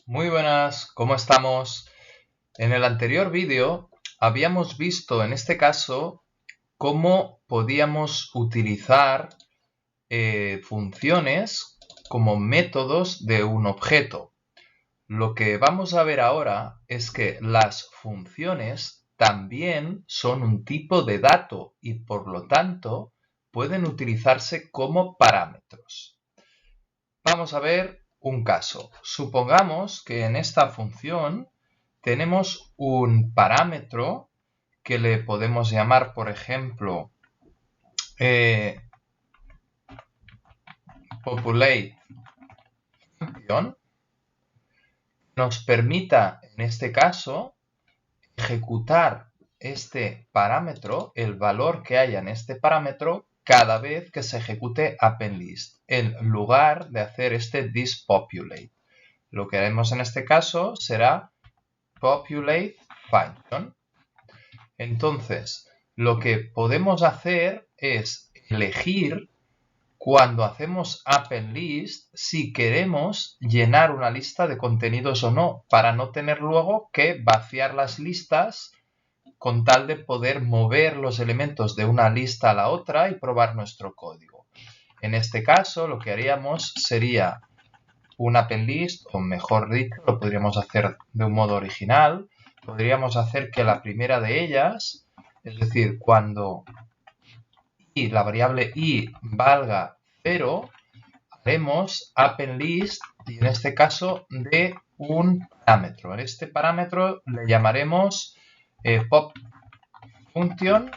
Muy buenas, ¿cómo estamos? En el anterior vídeo habíamos visto en este caso cómo podíamos utilizar funciones como métodos de un objeto. Lo que vamos a ver ahora es que las funciones también son un tipo de dato y por lo tanto pueden utilizarse como parámetros. Vamos a ver un caso. Supongamos que en esta función tenemos un parámetro que le podemos llamar, por ejemplo, populate function, nos permita, en este caso, ejecutar este parámetro, el valor que haya en este parámetro, cada vez que se ejecute appendList, en lugar de hacer este thisPopulate. Lo que haremos en este caso será populate function. Entonces, lo que podemos hacer es elegir cuando hacemos appendList si queremos llenar una lista de contenidos o no, para no tener luego que vaciar las listas con tal de poder mover los elementos de una lista a la otra y probar nuestro código. En este caso, lo que haríamos sería un appendList, o mejor dicho, lo podríamos hacer de un modo original. Podríamos hacer que la primera de ellas, es decir, cuando la variable i valga 0, haremos appendList, y en este caso de un parámetro. En este parámetro le llamaremos popFunction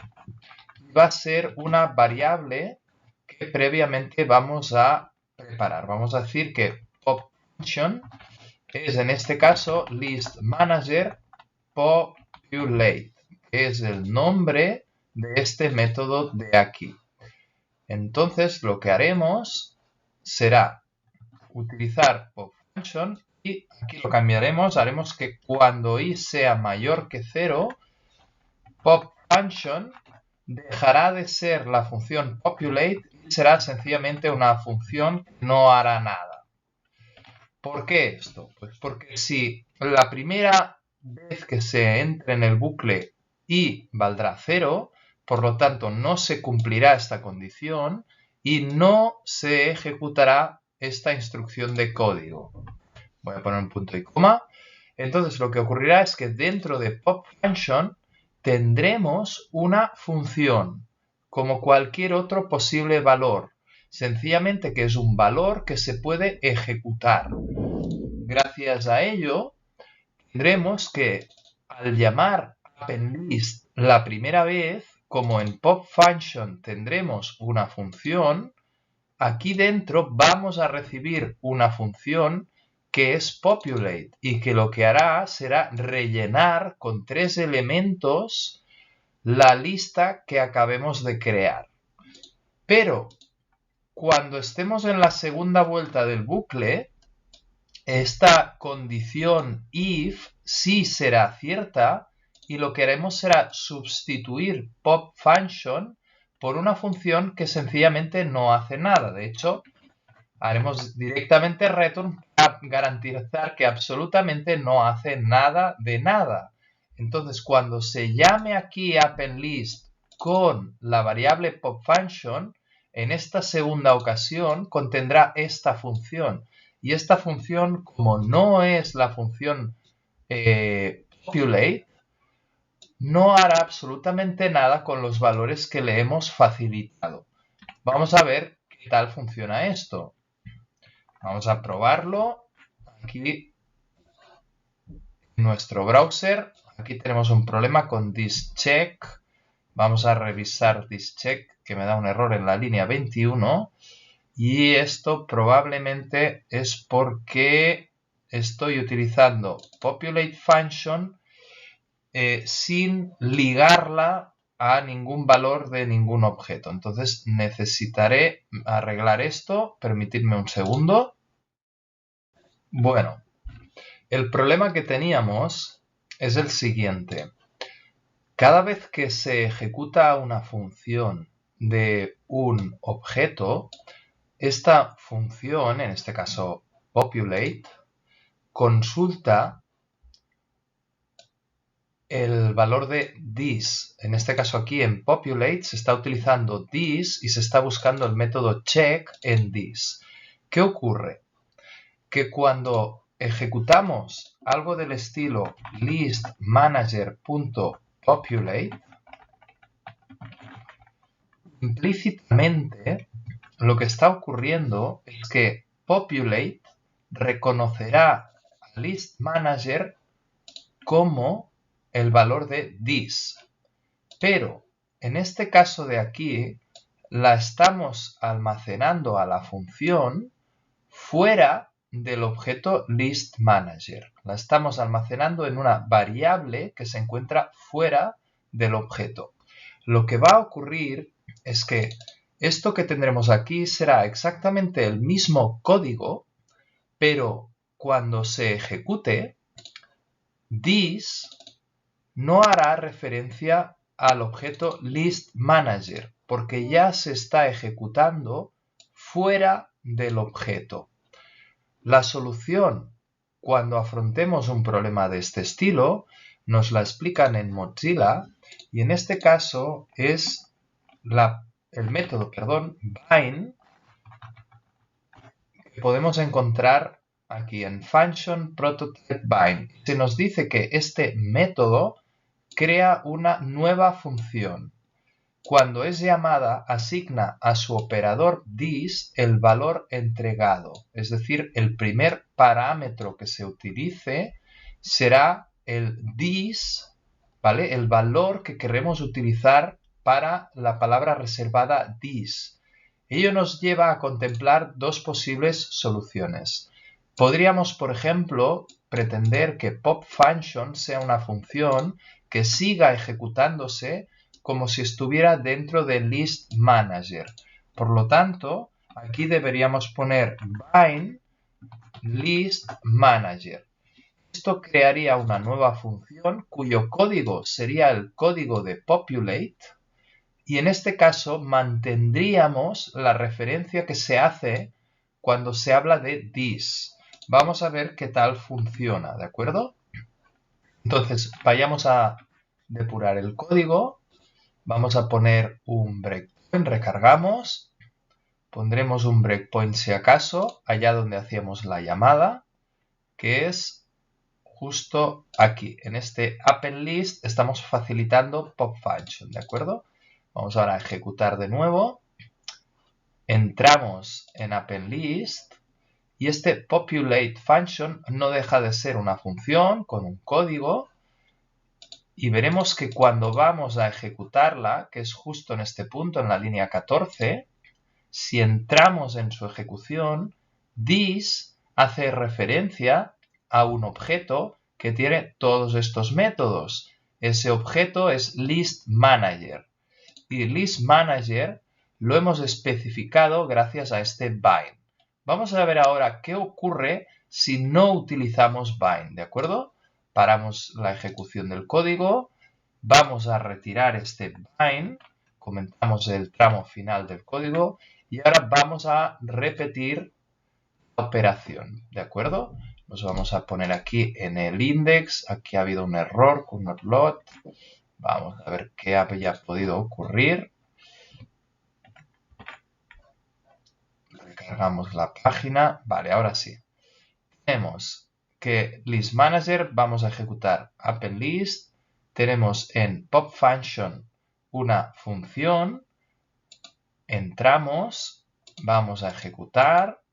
y va a ser una variable que previamente vamos a preparar. Vamos a decir que popFunction es en este caso listManager populate, que es el nombre de este método de aquí. Entonces lo que haremos será utilizar popFunction y aquí lo cambiaremos, haremos que cuando i sea mayor que 0, popFunction dejará de ser la función populate y será sencillamente una función que no hará nada. ¿Por qué esto? Pues porque si la primera vez que se entre en el bucle i valdrá 0, por lo tanto no se cumplirá esta condición y no se ejecutará esta instrucción de código. Voy a poner un punto y coma. Entonces lo que ocurrirá es que dentro de popFunction tendremos una función como cualquier otro posible valor. Sencillamente que es un valor que se puede ejecutar. Gracias a ello, tendremos que al llamar appendList la primera vez, como en popFunction tendremos una función, aquí dentro vamos a recibir una función que es populate y que lo que hará será rellenar con 3 elementos la lista que acabemos de crear. Pero cuando estemos en la segunda vuelta del bucle, esta condición if sí será cierta y lo que haremos será sustituir popFunction por una función que sencillamente no hace nada. De hecho, haremos directamente return para garantizar que absolutamente no hace nada de nada. Entonces, cuando se llame aquí appendList con la variable popFunction, en esta segunda ocasión contendrá esta función. Y esta función, como no es la función populate, no hará absolutamente nada con los valores que le hemos facilitado. Vamos a ver qué tal funciona esto. Vamos a probarlo. Aquí en nuestro browser. Aquí tenemos un problema con thischeck. Vamos a revisar thischeck, que me da un error en la línea 21. Y esto probablemente es porque estoy utilizando populate function sin ligarla a ningún valor de ningún objeto. Entonces necesitaré arreglar esto. Permitidme un segundo. Bueno, el problema que teníamos es el siguiente. Cada vez que se ejecuta una función de un objeto, esta función, en este caso populate, consulta el valor de this. En este caso aquí en populate se está utilizando this y se está buscando el método check en this. ¿Qué ocurre? Que cuando ejecutamos algo del estilo listManager.populate, implícitamente lo que está ocurriendo es que populate reconocerá a listManager como el valor de this. Pero en este caso de aquí la estamos almacenando a la función fuera del objeto listManager. La estamos almacenando en una variable que se encuentra fuera del objeto. Lo que va a ocurrir es que esto que tendremos aquí será exactamente el mismo código, pero cuando se ejecute, this no hará referencia al objeto listManager, porque ya se está ejecutando fuera del objeto. La solución, cuando afrontemos un problema de este estilo, nos la explican en Mozilla, y en este caso es el método bind, que podemos encontrar aquí en function prototype bind. Se nos dice que este método crea una nueva función. Cuando es llamada, asigna a su operador this el valor entregado, es decir, el primer parámetro que se utilice será el this, ¿vale? El valor que queremos utilizar para la palabra reservada this. Ello nos lleva a contemplar dos posibles soluciones. Podríamos, por ejemplo, pretender que popFunction sea una función que siga ejecutándose como si estuviera dentro del listManager. Por lo tanto, aquí deberíamos poner bind listManager. Esto crearía una nueva función cuyo código sería el código de populate, y en este caso mantendríamos la referencia que se hace cuando se habla de this. Vamos a ver qué tal funciona, ¿de acuerdo? Entonces, vayamos a depurar el código. Vamos a poner un breakpoint, recargamos. Pondremos un breakpoint si acaso, allá donde hacíamos la llamada, que es justo aquí. En este appendList estamos facilitando popFunction, ¿de acuerdo? Vamos ahora a ejecutar de nuevo. Entramos en appendList y este populate function no deja de ser una función con un código, y veremos que cuando vamos a ejecutarla, que es justo en este punto, en la línea 14, si entramos en su ejecución, this hace referencia a un objeto que tiene todos estos métodos. Ese objeto es listManager. Y listManager lo hemos especificado gracias a este bind. Vamos a ver ahora qué ocurre si no utilizamos bind, ¿de acuerdo? Paramos la ejecución del código, vamos a retirar este bind, comentamos el tramo final del código y ahora vamos a repetir la operación, ¿de acuerdo? Nos vamos a poner aquí en el index, aquí ha habido un error con notload, vamos a ver qué había podido ocurrir. Recargamos la página, vale, ahora sí. Tenemos que listManager, vamos a ejecutar appendList, tenemos en popFunction una función, entramos, vamos a ejecutar,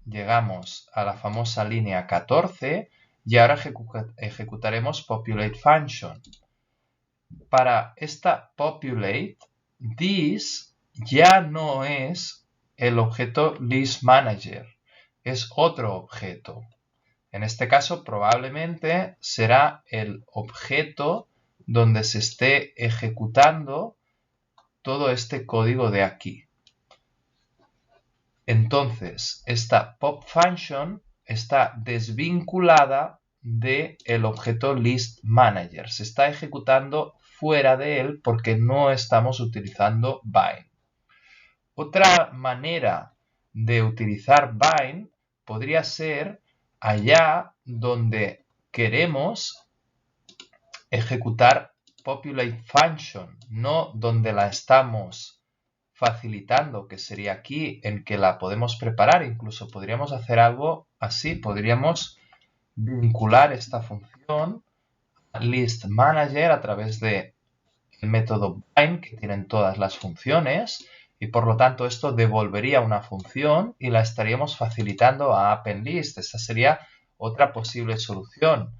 llegamos a la famosa línea 14 y ahora ejecutaremos populate function. Para esta populate, this ya no es el objeto listManager, es otro objeto. En este caso probablemente será el objeto donde se esté ejecutando todo este código de aquí. Entonces, esta popFunction está desvinculada del objeto listManager. Se está ejecutando fuera de él porque no estamos utilizando bind. Otra manera de utilizar bind podría ser allá donde queremos ejecutar populate function, no donde la estamos facilitando, que sería aquí en que la podemos preparar. Incluso podríamos hacer algo así, podríamos vincular esta función a list manager a través de el método bind, que tienen todas las funciones, y por lo tanto esto devolvería una función y la estaríamos facilitando a append_list. Esta sería otra posible solución.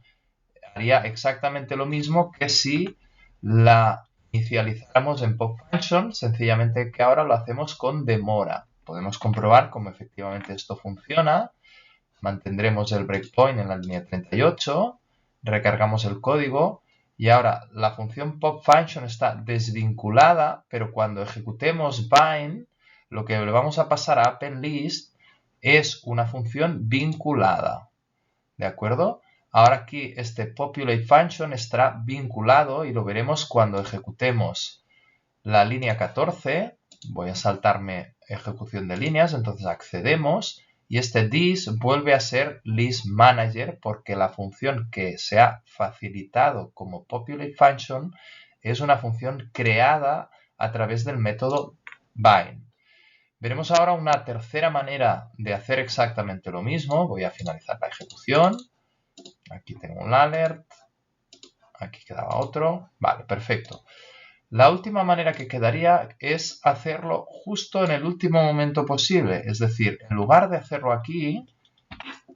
Haría exactamente lo mismo que si la inicializáramos en pop_function, sencillamente que ahora lo hacemos con demora. Podemos comprobar cómo efectivamente esto funciona. Mantendremos el breakpoint en la línea 38, recargamos el código y ahora la función pop_function está desvinculada, pero cuando ejecutemos bind, lo que le vamos a pasar a append_list es una función vinculada. ¿De acuerdo? Ahora aquí este populate function estará vinculado y lo veremos cuando ejecutemos la línea 14. Voy a saltarme ejecución de líneas, entonces accedemos y este this vuelve a ser list manager porque la función que se ha facilitado como populate function es una función creada a través del método bind. Veremos ahora una tercera manera de hacer exactamente lo mismo. Voy a finalizar la ejecución. Aquí tengo un alert. Aquí quedaba otro. Vale, perfecto. La última manera que quedaría es hacerlo justo en el último momento posible. Es decir, en lugar de hacerlo aquí,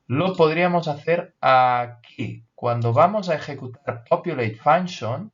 lo podríamos hacer aquí. Cuando vamos a ejecutar populate function,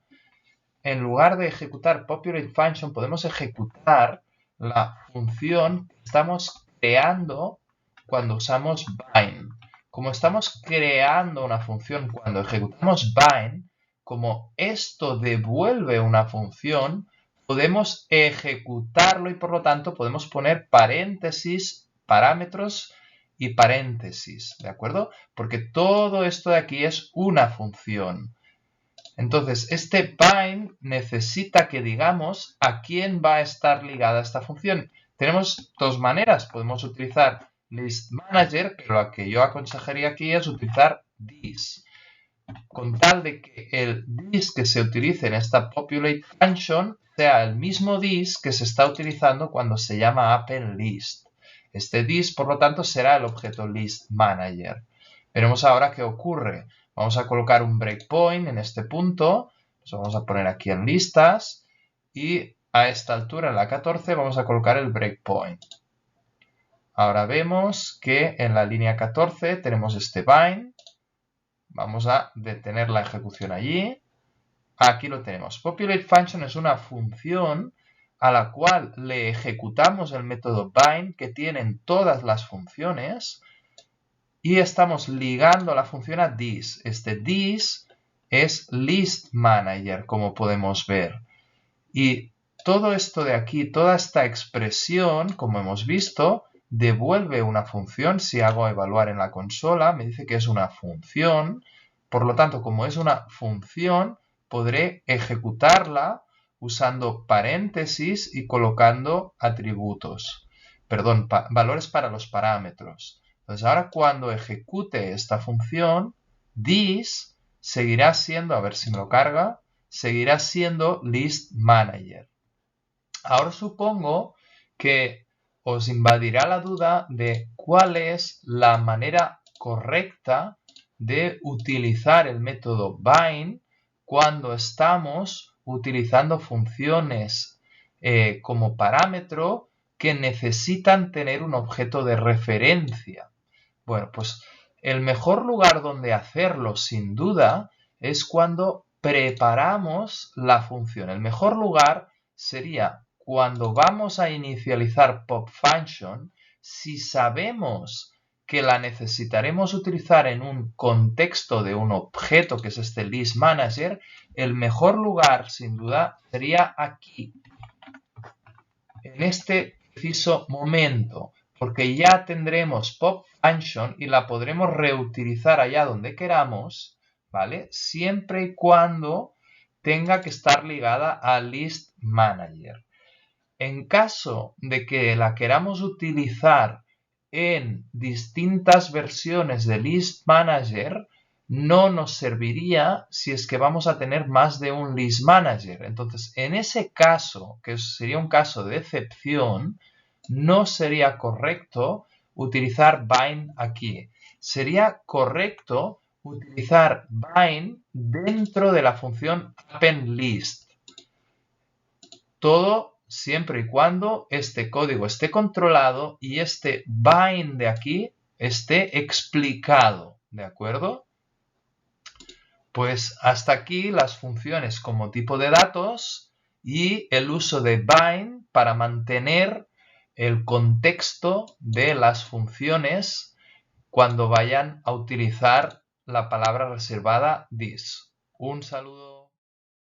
en lugar de ejecutar populate function, podemos ejecutar la función que estamos creando cuando usamos bind. Como estamos creando una función cuando ejecutamos bind, como esto devuelve una función, podemos ejecutarlo y por lo tanto podemos poner paréntesis, parámetros y paréntesis, ¿de acuerdo? Porque todo esto de aquí es una función. Entonces, este bind necesita que digamos a quién va a estar ligada esta función. Tenemos dos maneras. Podemos utilizar list manager, que lo que yo aconsejaría aquí es utilizar this. Con tal de que el this que se utilice en esta populate function sea el mismo this que se está utilizando cuando se llama append_list. Este this, por lo tanto, será el objeto list manager. Veremos ahora qué ocurre. Vamos a colocar un breakpoint en este punto. Nos vamos a poner aquí en listas. Y a esta altura, en la 14, vamos a colocar el breakpoint. Ahora vemos que en la línea 14 tenemos este bind. Vamos a detener la ejecución allí. Aquí lo tenemos. Populate function es una función a la cual le ejecutamos el método bind que tienen todas las funciones. Y estamos ligando la función a this. Este this es list manager, como podemos ver. Y todo esto de aquí, toda esta expresión, como hemos visto, devuelve una función. Si hago evaluar en la consola, me dice que es una función. Por lo tanto, como es una función, podré ejecutarla usando paréntesis y colocando atributos. Perdón, valores para los parámetros. Entonces ahora cuando ejecute esta función, this seguirá siendo, a ver si me lo carga, seguirá siendo list manager. Ahora supongo que os invadirá la duda de cuál es la manera correcta de utilizar el método bind cuando estamos utilizando funciones como parámetro que necesitan tener un objeto de referencia. Bueno, pues el mejor lugar donde hacerlo, sin duda, es cuando preparamos la función. El mejor lugar sería cuando vamos a inicializar pop_function, si sabemos que la necesitaremos utilizar en un contexto de un objeto, que es este list manager, el mejor lugar, sin duda, sería aquí, en este preciso momento, porque ya tendremos pop_function y la podremos reutilizar allá donde queramos, ¿vale? Siempre y cuando tenga que estar ligada a list manager. En caso de que la queramos utilizar en distintas versiones de List Manager no nos serviría si es que vamos a tener más de un List Manager. Entonces, en ese caso, que sería un caso de excepción, no sería correcto utilizar bind aquí. Sería correcto utilizar bind dentro de la función append_list. Todo siempre y cuando este código esté controlado y este bind de aquí esté explicado, ¿de acuerdo? Pues hasta aquí las funciones como tipo de datos y el uso de bind para mantener el contexto de las funciones cuando vayan a utilizar la palabra reservada this. Un saludo.